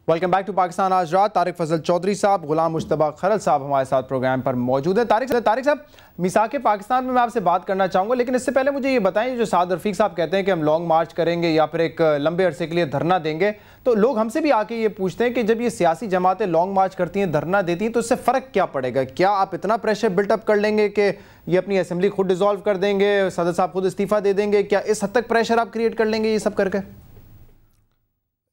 Welcome back to Pakistan आज रात। तारिक फजल चौधरी साहब, गुलाम मुश्तबा खरल साहब हमारे साथ प्रोग्राम पर मौजूद हैं। तारिक साहब, मिसाके पाकिस्तान में मैं आपसे बात करना चाहूँगा, लेकिन इससे पहले मुझे ये बताएं, जो साद रफीक साहब कहते हैं कि हम लॉन्ग मार्च करेंगे या फिर एक लंबे अरसे के लिए धरना देंगे, तो लोग हमसे भी आके ये पूछते हैं कि जब ये सियासी जमातें लॉन्ग मार्च करती हैं, धरना देती हैं, तो इससे फ़र्क क्या पड़ेगा? क्या आप इतना प्रेशर बिल्टअप कर लेंगे कि ये अपनी असेंबली खुद डिसॉल्व कर देंगे, सदर साहब खुद इस्तीफ़ा दे देंगे? क्या इस हद तक प्रेशर आप क्रिएट कर लेंगे ये सब करके?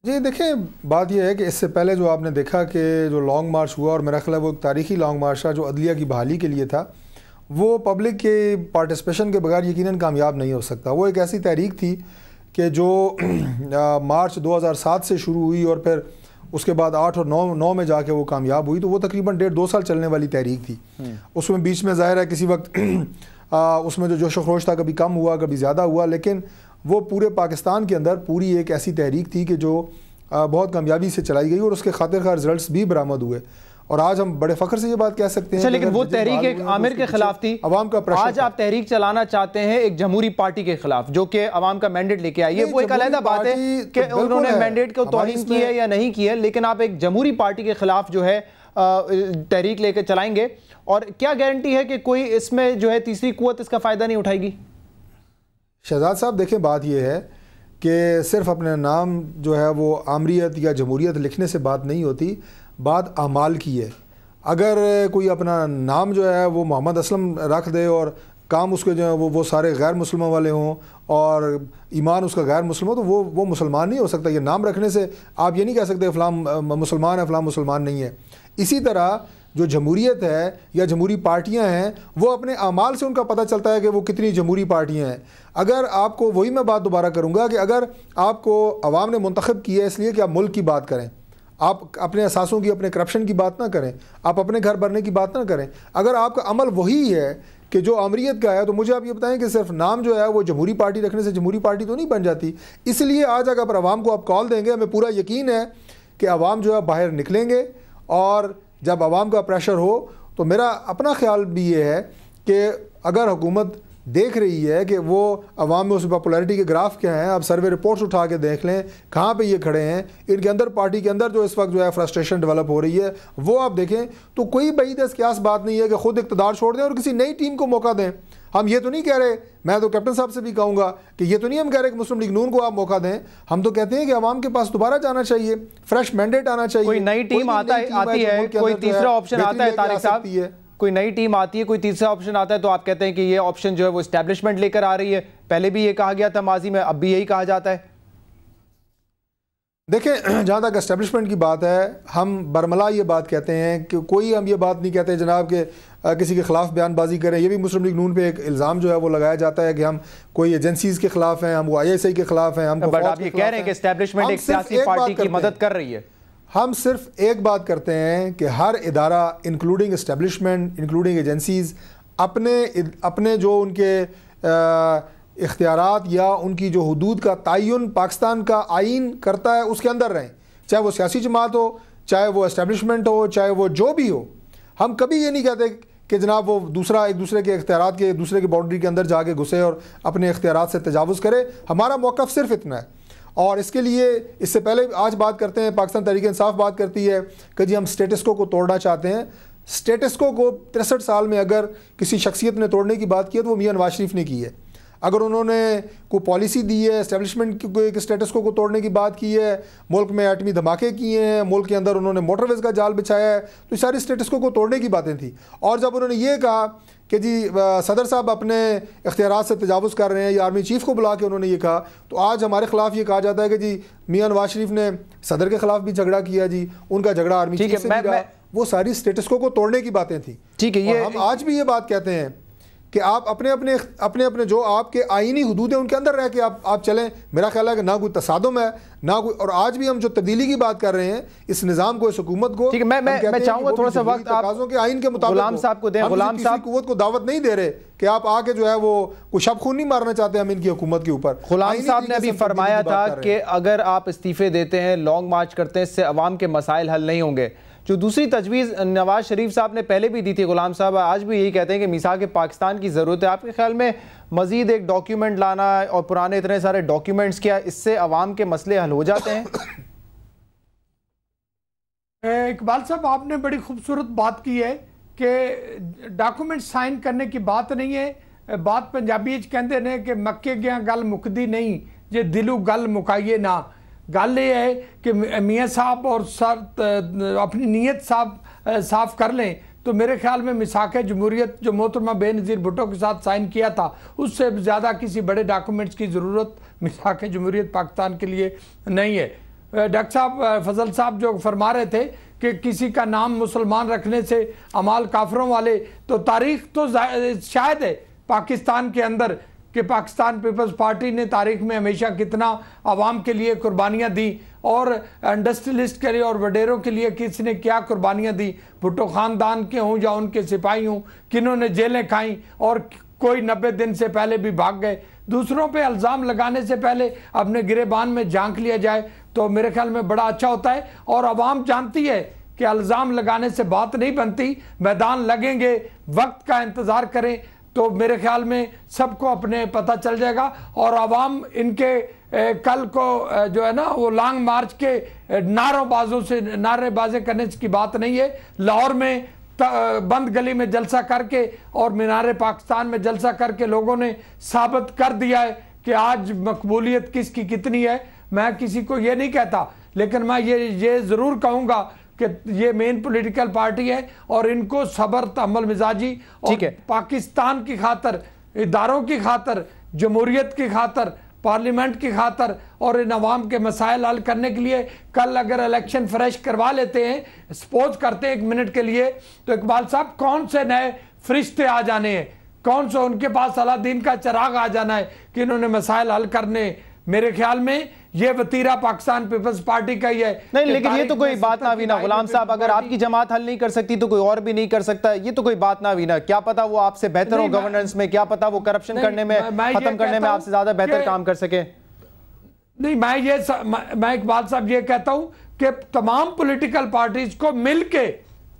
जी देखें, बात यह है कि इससे पहले जो आपने देखा कि जो लॉन्ग मार्च हुआ, और मेरा ख्याल है वो एक तारीखी लॉन्ग मार्च था जो अदलिया की बहाली के लिए था, वो पब्लिक के पार्टिसिपेशन के बगैर यकीनन कामयाब नहीं हो सकता। वो एक ऐसी तहरीक थी कि जो मार्च 2007 से शुरू हुई और फिर उसके बाद 8 और 9 में जाके वो कामयाब हुई, तो वो तकरीबन 1.5-2 साल चलने वाली तहरीक थी। उसमें बीच में ज़ाहिर है किसी वक्त उसमें जो जोश खरोश था, कभी कम हुआ कभी ज़्यादा हुआ, लेकिन वो पूरे पाकिस्तान के अंदर पूरी एक ऐसी तहरीक थी कि जो बहुत कामयाबी से चलाई गई और उसके खातिर खा रिजल्ट्स भी बरामद हुए। और आज हम बड़े फख्र से ये बात कह सकते हैं। लेकिन वो तहरीक एक आमिर के खिलाफ थी, अवाम का प्रेशर। आज आप तहरीक चलाना चाहते हैं एक जमहूरी पार्टी के खिलाफ जो कि अवाम का मैंडेट लेके आई है। वो एक अलग बात है कि उन्होंने मैंडेट को तौहीन की है या नहीं की है, लेकिन आप एक जमहूरी पार्टी के खिलाफ जो है तहरीक लेकर चलाएंगे, और क्या गारंटी है कि कोई इसमें जो है तीसरी कुव्वत इसका फ़ायदा नहीं उठाएगी? शहजाद साहब देखें, बात यह है कि सिर्फ अपने नाम जो है वो आमरीत या जमहूरियत लिखने से बात नहीं होती, बात अमाल की है। अगर कोई अपना नाम जो है वो मोहम्मद असलम रख दे और काम उसके जो है वो सारे गैर मुसलमान वाले हों और ईमान उसका गैर मुसलमान हो, तो वो मुसलमान नहीं हो सकता। ये नाम रखने से आप ये नहीं कह सकते फ़लाँ मुसलमान है फ़लाँ मुसलमान नहीं है। इसी तरह जो जमहूरियत है या जमहूरी पार्टियां हैं, वो अपने अमाल से उनका पता चलता है कि वो कितनी जमहूरी पार्टियां हैं। अगर आपको, वही मैं बात दोबारा करूंगा कि अगर आपको अवाम ने मुंतखब किया है इसलिए कि आप मुल्क की बात करें, आप अपने असासों की, अपने करप्शन की बात ना करें, आप अपने घर भरने की बात ना करें, अगर आपका अमल वही है कि जो अमरीत का है, तो मुझे आप ये बताएं कि सिर्फ नाम जो है वो जमहूरी पार्टी रखने से जमहूरी पार्टी तो नहीं बन जाती। इसलिए आज अगर अवाम को आप कॉल देंगे, हमें पूरा यकीन है कि अवाम जो है बाहर निकलेंगे, और जब आवाम का प्रेशर हो तो मेरा अपना ख्याल भी ये है कि अगर हुकूमत देख रही है कि वो अवाम में उस पॉपुलैरिटी के ग्राफ क्या हैं, आप सर्वे रिपोर्ट्स उठा के देख लें कहाँ पे ये खड़े हैं, इनके अंदर पार्टी के अंदर जो इस वक्त जो है फ्रस्ट्रेशन डेवलप हो रही है, वो आप देखें, तो कोई बईद क्यास बात नहीं है कि खुद इक़्तिदार छोड़ दें और किसी नई टीम को मौका दें। हम ये तो नहीं कह रहे, मैं तो कैप्टन साहब से भी कहूँगा कि ये तो नहीं हम कह रहे कि मुस्लिम लीग नून को आप मौका दें। हम तो कहते हैं कि अवाम के पास दोबारा जाना चाहिए, फ्रेश मैंडेट आना चाहिए, कोई नई टीम आती है, कोई तीसरा ऑप्शन आता है। तारिक साहब, कोई नई टीम आती है, कोई तीसरा ऑप्शन आता है, तो आप कहते हैं कि ये ऑप्शन जो है वो एस्टैब्लिशमेंट लेकर आ रही है। पहले भी ये कहा गया था माजी में, अब भी यही कहा जाता है। देखें, जहाँ तक एस्टेब्लिशमेंट की बात है, हम बरमला ये बात कहते हैं कि कोई हम ये बात नहीं कहते जनाब कि किसी के खिलाफ बयानबाजी करें। ये भी मुस्लिम लीग नून पे एक इल्ज़ाम जो है वो लगाया जाता है कि हम कोई एजेंसीज़ के खिलाफ हैं, हम वो ISI के खिलाफ हैं। हम आप ये कह रहे हैं कि एस्टेब्लिशमेंट एक सियासी पार्टी की मदद कर रही है। हम सिर्फ एक बात करते हैं कि हर इदारा इंक्लूडिंग एस्टेब्लिशमेंट, इंक्लूडिंग एजेंसीज़, अपने जो उनके इख्तियारात या उनकी जो हुदूद का तयन पाकिस्तान का आइन करता है उसके अंदर रहें, चाहे वो सियासी जमात हो, चाहे वो एस्टेब्लिशमेंट हो, चाहे वो जो भी हो। हम कभी ये नहीं कहते कि जनाब वो दूसरा एक दूसरे के इख्तियारात के, दूसरे की बाउंड्री के अंदर जाके घुसे और अपने इख्तियारात से तजावुज़ करे। हमारा मौक़िफ़ सिर्फ इतना है, और इसके लिए इससे पहले आज बात करते हैं, पाकिस्तान तहरीक इंसाफ बात करती है कि जी हम स्टेटस को तोड़ना चाहते हैं। स्टेटस को 63 साल में अगर किसी शख्सियत ने तोड़ने की बात की है तो वो मियां नवाज शरीफ ने की है। अगर उन्होंने कोई पॉलिसी दी है, एस्टेब्लिशमेंट के स्टेटस को तोड़ने की बात की है, मुल्क में एटमी धमाके किए हैं, मुल्क के अंदर उन्होंने मोटरवेज का जाल बिछाया है, तो सारी स्टेटस को तोड़ने की बातें थी। और जब उन्होंने ये कहा कि जी सदर साहब अपने इख्तियारात से तजावुज़ कर रहे हैं, या आर्मी चीफ़ को बुला के उन्होंने ये कहा, तो आज हमारे खिलाफ ये कहा जाता है कि जी मियां नवाज शरीफ ने सदर के खिलाफ भी झगड़ा किया, जी उनका झगड़ा आर्मी चीफ से भी रहा। वो सारी स्टेटस को तोड़ने की बातें थी। ठीक है, ये हम आज भी ये बात कहते हैं कि आप अपने अपने जो आपके आईनी हुदूद है उनके अंदर रह के आप चलें। मेरा ख्याल है कि ना कोई तसादुम है ना कोई, और आज भी हम जो तब्दीली की बात कर रहे हैं इस निज़ाम को, इस हुकूमत को, ठीक है, मैं चाहूंगा थोड़ा सा वक्त तकाज़ों के आइन के मुताबिक गुलाम साहब को दें। गुलाम साहब कुव्वत को दावत नहीं दे रहे कि आप आके जो है वो कोई शब खून नहीं मारना चाहते हम इनकी हुकूमत के ऊपर। गुलाम साहब ने अभी फरमाया था कि अगर आप इस्तीफे देते हैं, लॉन्ग मार्च करते हैं, इससे अवाम के मसाइल हल नहीं होंगे। जो दूसरी तजवीज़ नवाज शरीफ साहब ने पहले भी दी थी, गुलाम साहब आज भी यही कहते हैं कि मिसाक पाकिस्तान की ज़रूरत है। आपके ख्याल में मज़ीद एक डॉक्यूमेंट लाना और पुराने इतने सारे डॉक्यूमेंट्स, क्या इससे अवाम के मसले हल हो जाते हैं? इकबाल साहब, आपने बड़ी खूबसूरत बात की है कि डॉक्यूमेंट साइन करने की बात नहीं है। बात पंजाबी कहते ने कि मक्के गया गल मुकदी नहीं जे दिलू गल मुकाइए ना। गल ये है कि मियाँ साहब और सर अपनी नीयत साफ कर लें तो मेरे ख्याल में मिसाक जमहूरियत जो मोहतरमा बेनज़ीर भुट्टो के साथ साइन किया था उससे ज़्यादा किसी बड़े डॉक्यूमेंट्स की ज़रूरत मिसाक जमहूरियत पाकिस्तान के लिए नहीं है। डॉक्टर साहब फजल साहब जो फरमा रहे थे कि किसी का नाम मुसलमान रखने से अमाल काफरों वाले, तो तारीख तो शायद है पाकिस्तान के अंदर कि पाकिस्तान पीपल्स पार्टी ने तारीख में हमेशा कितना आवाम के लिए कुर्बानियाँ दी और इंडस्ट्रियलिस्ट के लिए और वडेरों के लिए किसने क्या कुर्बानियाँ दी। भुट्टो ख़ानदान के हों या उनके सिपाही हों, किन्होंने जेलें खाई और कोई 90 दिन से पहले भी भाग गए। दूसरों पे इल्ज़ाम लगाने से पहले अपने गिरेबान में झांक लिया जाए तो मेरे ख्याल में बड़ा अच्छा होता है। और आवाम जानती है कि इल्ज़ाम लगाने से बात नहीं बनती, मैदान लगेंगे, वक्त का इंतज़ार करें तो मेरे ख्याल में सबको अपने पता चल जाएगा। और आवाम इनके कल को जो है ना वो लॉन्ग मार्च के नारोबाजों से नारेबाजी करने की बात नहीं है। लाहौर में बंद गली में जलसा करके और मीनार पाकिस्तान में जलसा करके लोगों ने साबित कर दिया है कि आज मकबूलियत किसकी कितनी है। मैं किसी को ये नहीं कहता, लेकिन मैं ये ज़रूर कहूँगा कि ये मेन पॉलिटिकल पार्टी है और इनको सब्र तहम्मुल मिजाजी और पाकिस्तान की खातर, इदारों की खातर, जमहूरियत की खातर, पार्लियामेंट की खातर और इन अवाम के मसाइल हल करने के लिए कल अगर इलेक्शन फ्रेश करवा लेते हैं, सपोज करते हैं 1 मिनट के लिए, तो इकबाल साहब कौन से नए फरिश्ते आ जाने हैं, कौन सा उनके पास अलादीन का चिराग आ जाना है कि इन्होंने मसाइल हल करने। मेरे ख्याल में ये वतीरा पाकिस्तान पीपल्स पार्टी का ही है। नहीं, लेकिन ये तो कोई बात ना हुई ना गुलाम साहब, अगर आपकी जमात हल नहीं कर सकती तो कोई और भी नहीं कर सकता। ये तो कोई बात ना हुई ना। क्या पता वो आपसे बेहतर हो गवर्नेंस में, क्या पता वो करप्शन करने में, खत्म करने में आपसे ज्यादा बेहतर काम कर सके। नहीं, मैं इकबाल साहब ये कहता हूं कि तमाम पॉलिटिकल पार्टीज को मिलके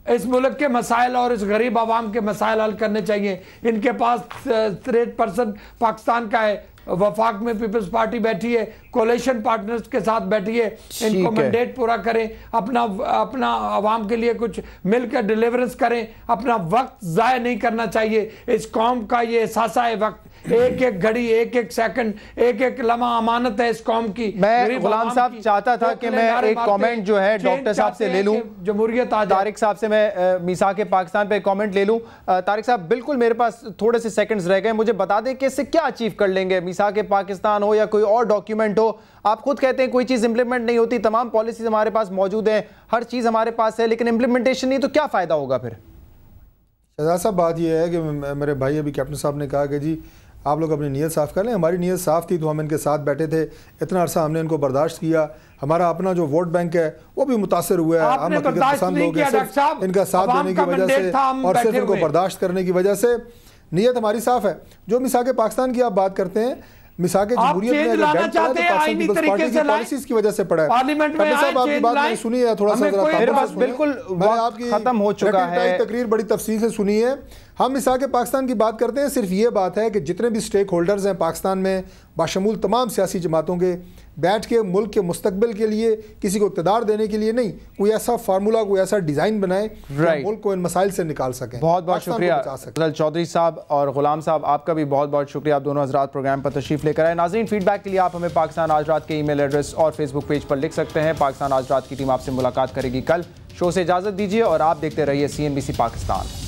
इस मुल्क के मसाइल और इस गरीब आवाम के मसाइल हल करने चाहिए। इनके पास 63% पाकिस्तान का है, वफाक में पीपल्स पार्टी बैठी है, कोalition पार्टनर्स के साथ बैठी है, इनको मैंडेट पूरा करें, अपना आवाम के लिए कुछ मिलकर डिलीवरेंस करें। अपना वक्त ज़ाया नहीं करना चाहिए। इस कौम का ये एहसास है वक्त, एक एक घड़ी, एक एक सेकंड, एक एक लम्हा अमानत है इस कौम की। मैं गुलाम साहब चाहता था कि मैं एक कमेंट जो है डॉक्टर साहब से ले लूं, जमहूरियत आ जाए। तारिक साहब से मैं मिसाक पाकिस्तान पे कमेंट ले लूं। तारिक साहब, बिल्कुल मेरे पास थोड़े से सेकंड्स रह गए, मुझे बता दें कि इससे क्या अचीव कर लेंगे। मिसाक पाकिस्तान हो या कोई और डॉक्यूमेंट हो, आप खुद कहते हैं कोई चीज़ इंप्लीमेंट नहीं होती, तमाम पॉलिसीज हमारे पास मौजूद हैं, हर चीज़ हमारे पास है, लेकिन इंप्लीमेंटेशन नहीं, तो क्या फ़ायदा होगा फिर? शहजाद साहब, बात यह है कि मेरे भाई अभी कैप्टन साहब ने कहा कि जी आप लोग अपनी नीयत साफ़ कर लें। हमारी नीयत साफ़ थी तो हम इनके साथ बैठे थे, इतना अरसा हमने इनको बर्दाश्त किया। हमारा अपना जो वोट बैंक है वो भी मुतासर हुआ है, आम पसंद लोग सिर्फ इनका साथ देने की वजह से और सिर्फ इनको बर्दाश्त करने की वजह से। नीयत हमारी साफ़ है। जो मिसाक पाकिस्तान की आप बात करते हैं, मिसाक जमहूरियत में अगर बैंक पड़ा है तो पाकिस्तान पीपल्स पार्टी की पॉलिसीज की वजह से पड़ा है। पार्लियामेंट में साहब आपकी बात मैंने सुनी है, थोड़ा सा बिल्कुल आपकी खत्म हो चुका है, तकरीर बड़ी तफसील से सुनी है। हम मिसाक पाकिस्तान की बात करते हैं, सिर्फ ये बात है कि जितने भी स्टेक होल्डर्स हैं पाकिस्तान में, बाशमूल तमाम सियासी जमातों के, बैठ के मुल्क के मुस्तकबिल के लिए, किसी को इक़्तिदार देने के लिए नहीं, कोई ऐसा फार्मूला, कोई ऐसा डिज़ाइन बनाए कि मुल्क को इन मसाइल से निकाल सकें। बहुत बहुत शुक्रिया फजल चौधरी साहब और गुलाम साहब, आपका भी बहुत बहुत शुक्रिया, आप दोनों हज़रात प्रोग्राम पर तशरीफ़ लेकर आए। नाज़रीन, फीडबैक के लिए आप हमें पाकिस्तान आज रात के ईमेल एड्रेस और फेसबुक पेज पर लिख सकते हैं। पाकिस्तान आज रात की टीम आपसे मुलाकात करेगी कल। शो से इजाज़त दीजिए और आप देखते रहिए CNBC पाकिस्तान।